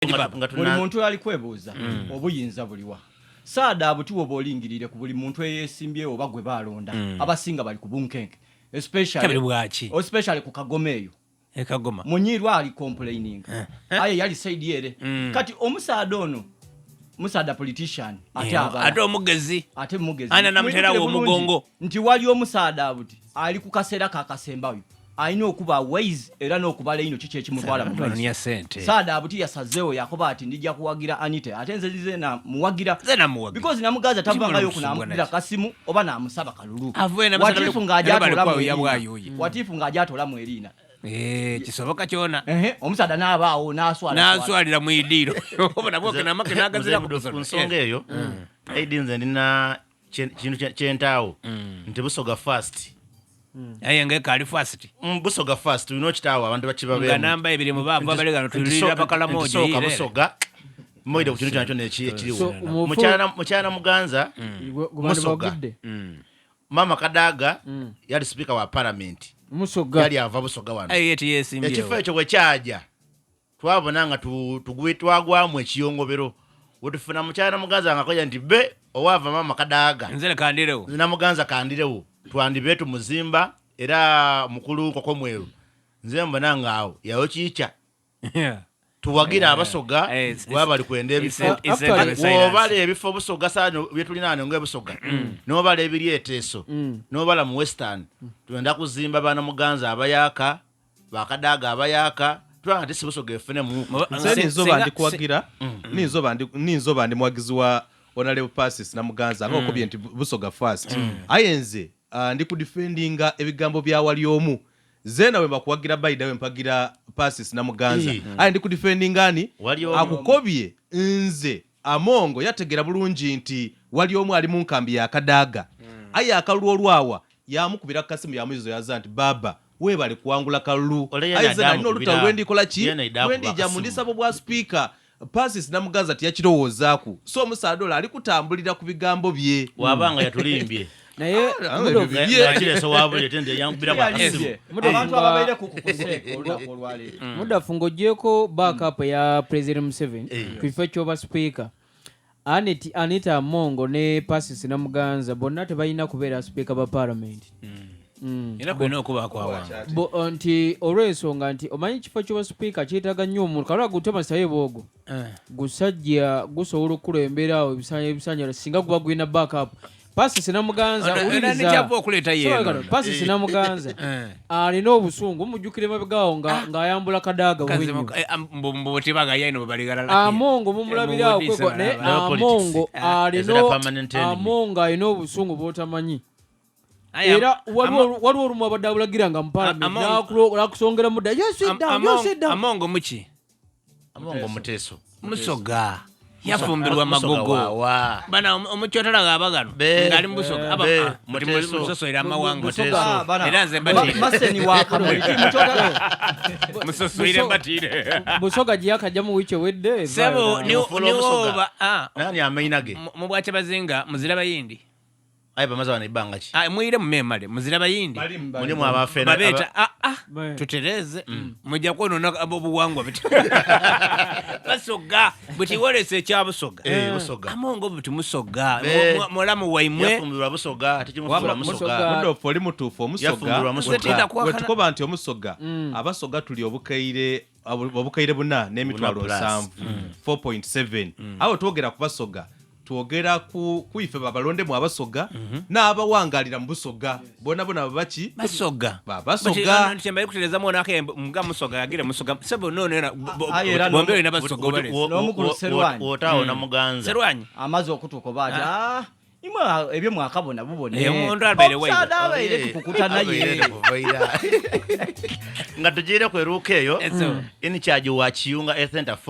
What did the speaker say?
buli muntu ali kwebuuza obuyinza buliwa saada abutiwo bolingirire ku buli muntu eyesimbye oba gwe balonda abasinga bali ku bunkenke especially ku kagomeyo Kagoma munyirwa ali complaining aye yali side yere kati omusaada ono musaada politician ate omugezi ana namuterawo omugongo nti wali omusaada abuti ali ku kaseera kakasembayo ayina okuba ways era n'okubala ino kiki ekimutwala mu dunia sente saada abuti yasazeewo yakoba ati ndijja kuwagira Anita ate nze lize na muwagira because namugaza tavangayo kunamukira kasimu oba namusaba kalulu watifu ng'ajatola mu erina kisoboka kyona omusaada n'abaawo n'aswalira mu idiro obona bwoke namake n'agazira ku nsonga eyo nze ndina kintu kyentaawo nti busoga fast aye ngekali fast busoga fast uno kitaawo abantu bakibabe nga namba ebiri mu baavu abalegano tulira bakala moji soka busoga moide ku kintu kyancho nekiriwo mukyana muganza musoga mama Kadaga yali speaker wa parliament musoga yali ava busoga wano ayeti yesimbye ekifo ekyo bwe kyaja twabona nga tugwitwagwamu ekiyongobero wetufuna mukyana muganza nga koja nti be owava mama Kadaga nzele kandirewo namuganza kandirewo twandibetu muzimba era mukulu koko mweru nze mbona ngaawo yayo kicha tuwagira abasoga wabali kwenda ebifo wobale ebifo busoga sana byetulinane ngo ebusoga nobale ebiri eteso nobala mu western tuenda kuzimba bana muganza abayaka bakadaga abayaka twanga tisibusoga efene mu nizoba ndikuwagira nizoba ndi mwagizi wa honorable passes na muganza ngokubye nti busoga first ayenze ndi ku defendinga ebigambo bya wali omu zena we bakuwagira baida we mpagira passes na muganza aye ndi ku defendinga ani akukobye nze amongo yategera bulungi nti wali omu ali mu nkambi ya Kadaga aye akalulu olwawa yamukubira kasimu yamuizo yaza nti baba we bali kuangula kalulu aye zena nino luta lwendi kola ki lwendi jamundisa bwa speaker passes na muganza tiyakirowoozaku so omusaadoola ali kutambulira ku bigambo bye wabanga yatulimbye naye Mudofu ng'ogyeko backup ya President Museveni ku kifo ky'oba speaker Anita Amongo ne Passis na Muganza bonna tebalina kubeera speaker ba parliament era kwena okuba kwawa nti olw'ensonga nti omanyi kifo ky'oba speaker kyetaaga nnyo omuntu kalwa gutema saye bwogo gusajja gusobola okukulembera awo ebisanja singa guba gulina backup Passis na Muganza uliriza Passis na Muganza alina obusungu mujjukire mabegawo ng'ayambula Kadaga wenyu mbotibaga yaino baligala Amongo mumulabirawo kweko ne Amongo alina obusungu bw'otamanyi era waliwo olumu abadde abulagira nga nakusongera mudda yosidda Amongo muki Amongo muteso musoga yafumbirwa magogo bana omukyotala gabagano ngali musoga musoso era mawanga era nze mbati maseni wakamuli musoso ire mbatire musoga gyakajja mu wicho wedde sebo ni oba nani amainage mu bwache bazinga muzira bayindi bamaza wana ibanga ki mwire mumemale muzira bayindi muli mu abafena babeta tutereze mujja kwonona abobuwangwa biti basoga buti wolese kya busoga busoga Amongo buti musoga mulamu waimwe yafumbirwa busoga atikimufura musoga Mudofu oli mutuufu omusoga wetukoba nti omusoga abasoga tuli obukaire buna n'emitwalo 7 4.7 awo twogera ku basoga twogera ku ife Balondemu abasoga n'abawangalira mu busoga bona babaki basoga nti kutereza mwana ake mga musoga yagire musoga sebo none bombe ina basoga bale n'omukulu Serwanyi wotawo na Muganza Serwanyi amaze okutuko baja imwe ebyo mwakabona bubone omuntu albere wewe sadaba ile tukukutana ye nga tujire kweruka eyo ini charge wa kiyunga center 4